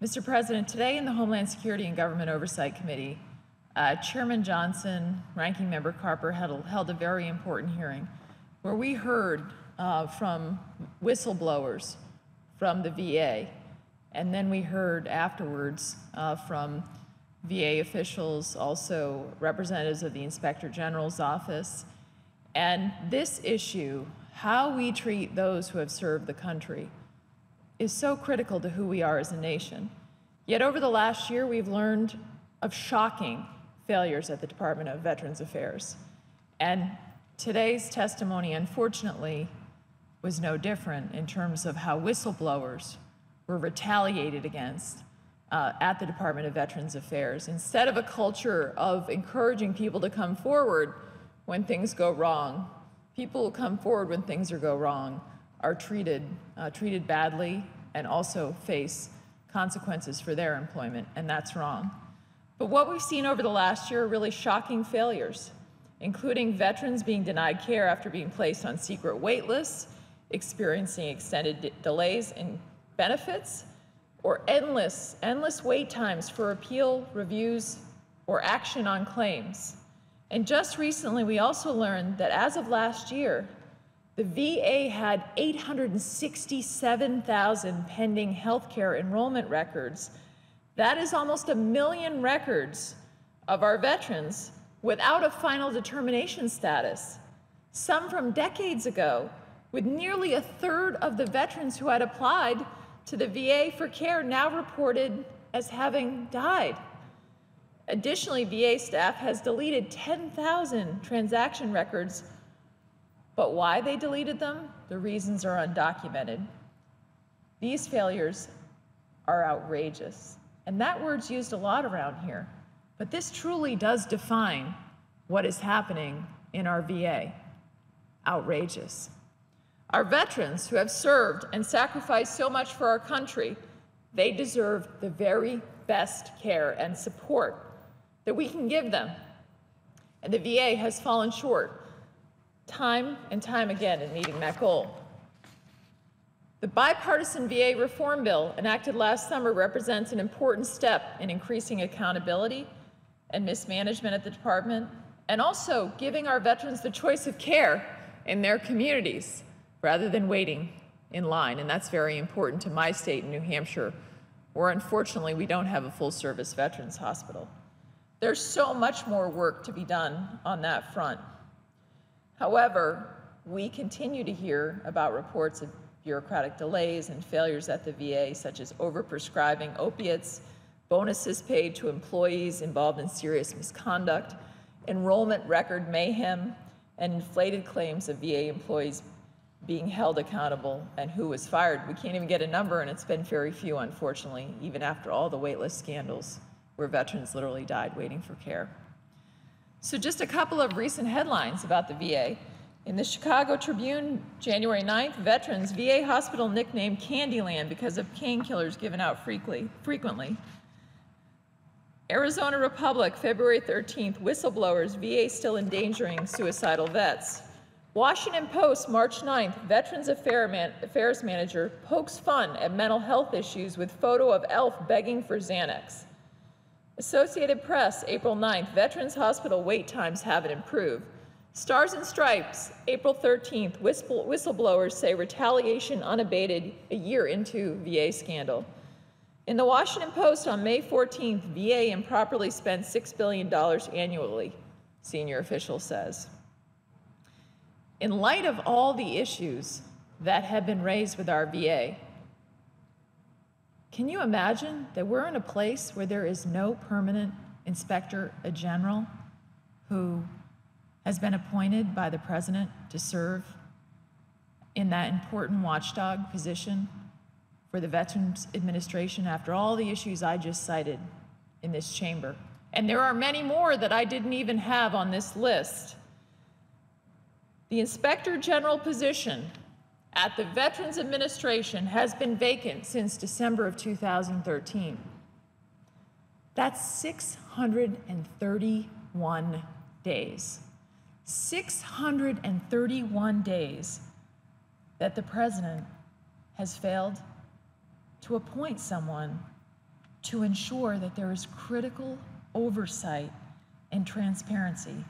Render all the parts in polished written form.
Mr. President, today in the Homeland Security and Government Oversight Committee, Chairman Johnson, Ranking Member Carper held a very important hearing where we heard from whistleblowers from the VA, and then we heard afterwards from VA officials, also representatives of the Inspector General's office. And this issue, how we treat those who have served the country, is so critical to who we are as a nation. Yet over the last year, we've learned of shocking failures at the Department of Veterans Affairs. And today's testimony, unfortunately, was no different in terms of how whistleblowers were retaliated against at the Department of Veterans Affairs. Instead of a culture of encouraging people to come forward when things go wrong, people who come forward when things go wrong are treated badly and also face consequences for their employment, and that's wrong. But what we've seen over the last year are really shocking failures, including veterans being denied care after being placed on secret wait lists, experiencing extended delays in benefits, or endless wait times for appeal, reviews, or action on claims. And just recently, we also learned that as of last year, the VA had 867,000 pending healthcare enrollment records. That is almost 1 million records of our veterans without a final determination status, some from decades ago, with nearly a third of the veterans who had applied to the VA for care now reported as having died. Additionally, VA staff has deleted 10,000 transaction records, but why they deleted them, the reasons are undocumented. These failures are outrageous, and that word's used a lot around here, but this truly does define what is happening in our VA. Outrageous. Our veterans who have served and sacrificed so much for our country, they deserve the very best care and support that we can give them. And the VA has fallen short time and time again in meeting that goal. The bipartisan VA reform bill enacted last summer represents an important step in increasing accountability and mismanagement at the department, and also giving our veterans the choice of care in their communities rather than waiting in line. And that's very important to my state in New Hampshire, where unfortunately we don't have a full-service veterans hospital. There's so much more work to be done on that front. However, we continue to hear about reports of bureaucratic delays and failures at the VA, such as overprescribing opiates, bonuses paid to employees involved in serious misconduct, enrollment record mayhem, and inflated claims of VA employees being held accountable and who was fired. We can't even get a number, and it's been very few, unfortunately, even after all the waitlist scandals where veterans literally died waiting for care. So just a couple of recent headlines about the VA. In the Chicago Tribune, January 9th, veterans, VA hospital nicknamed Candyland because of painkillers given out frequently. Arizona Republic, February 13th, whistleblowers, VA still endangering suicidal vets. Washington Post, March 9th, Veterans Affairs Manager pokes fun at mental health issues with photo of Elf begging for Xanax. Associated Press, April 9th, Veterans Hospital wait times haven't improved. Stars and Stripes, April 13th, whistleblowers say retaliation unabated a year into VA scandal. In the Washington Post on May 14th, VA improperly spent $6 billion annually, senior official says. In light of all the issues that have been raised with our VA, can you imagine that we're in a place where there is no permanent inspector general who has been appointed by the president to serve in that important watchdog position for the Veterans Administration after all the issues I just cited in this chamber? And there are many more that I didn't even have on this list. The Inspector General position at the Veterans Administration has been vacant since December of 2013. That's 631 days. 631 days that the president has failed to appoint someone to ensure that there is critical oversight and transparency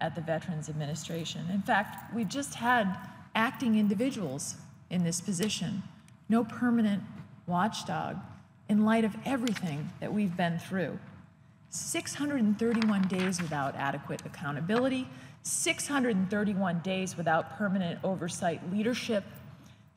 at the Veterans Administration. In fact, we've just had acting individuals in this position, no permanent watchdog in light of everything that we've been through. 631 days without adequate accountability, 631 days without permanent oversight leadership,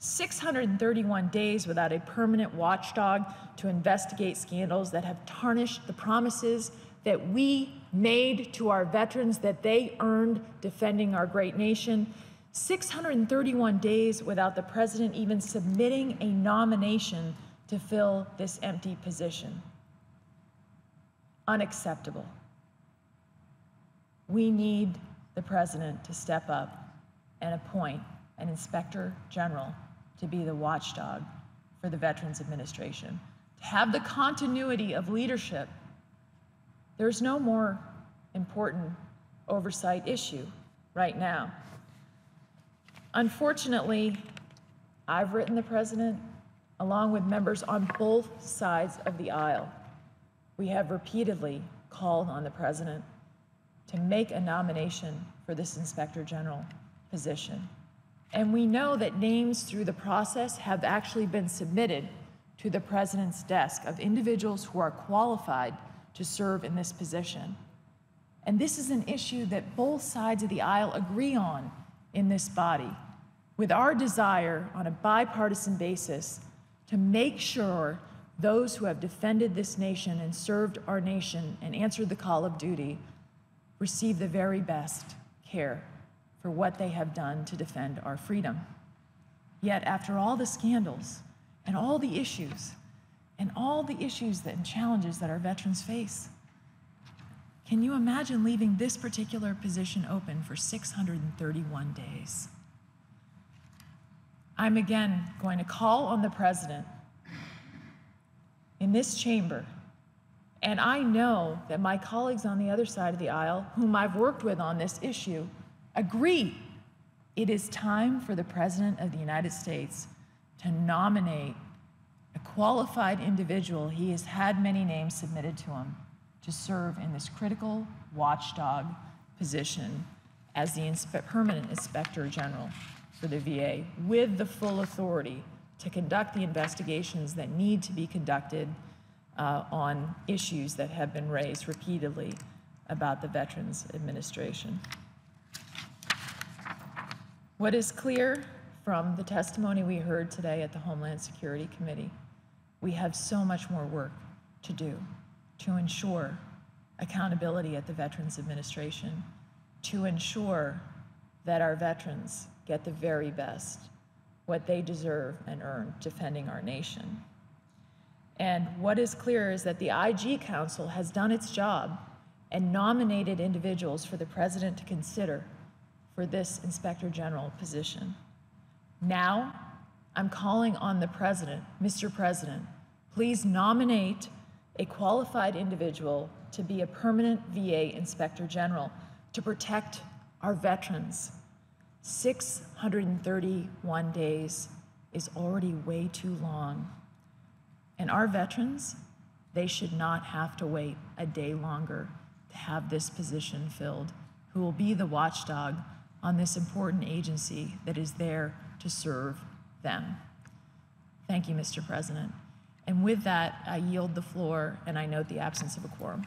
631 days without a permanent watchdog to investigate scandals that have tarnished the promises that we made to our veterans that they earned defending our great nation. 631 days without the president even submitting a nomination to fill this empty position. Unacceptable. We need the president to step up and appoint an inspector general to be the watchdog for the Veterans Administration, to have the continuity of leadership. There's no more important oversight issue right now. Unfortunately, I've written the president, along with members on both sides of the aisle. We have repeatedly called on the president to make a nomination for this inspector general position. And we know that names through the process have actually been submitted to the president's desk of individuals who are qualified to serve in this position. And this is an issue that both sides of the aisle agree on in this body, with our desire on a bipartisan basis to make sure those who have defended this nation and served our nation and answered the call of duty receive the very best care for what they have done to defend our freedom. Yet after all the scandals and all the issues and challenges that our veterans face, can you imagine leaving this particular position open for 631 days? I'm again going to call on the president in this chamber, and I know that my colleagues on the other side of the aisle, whom I've worked with on this issue, agree it is time for the President of the United States to nominate a qualified individual. He has had many names submitted to him to serve in this critical watchdog position as the permanent inspector general for the VA, with the full authority to conduct the investigations that need to be conducted on issues that have been raised repeatedly about the Veterans Administration. What is clear from the testimony we heard today at the Homeland Security Committee, we have so much more work to do to ensure accountability at the Veterans Administration, to ensure that our veterans get the very best, what they deserve and earn defending our nation. And what is clear is that the IG Council has done its job and nominated individuals for the president to consider for this Inspector General position. Now, I'm calling on the president, Mr. President, please nominate a qualified individual to be a permanent VA Inspector General to protect our veterans. 631 days is already way too long. And our veterans, they should not have to wait a day longer to have this position filled, who will be the watchdog on this important agency that is there to serve them. Thank you, Mr. President. And with that, I yield the floor and I note the absence of a quorum.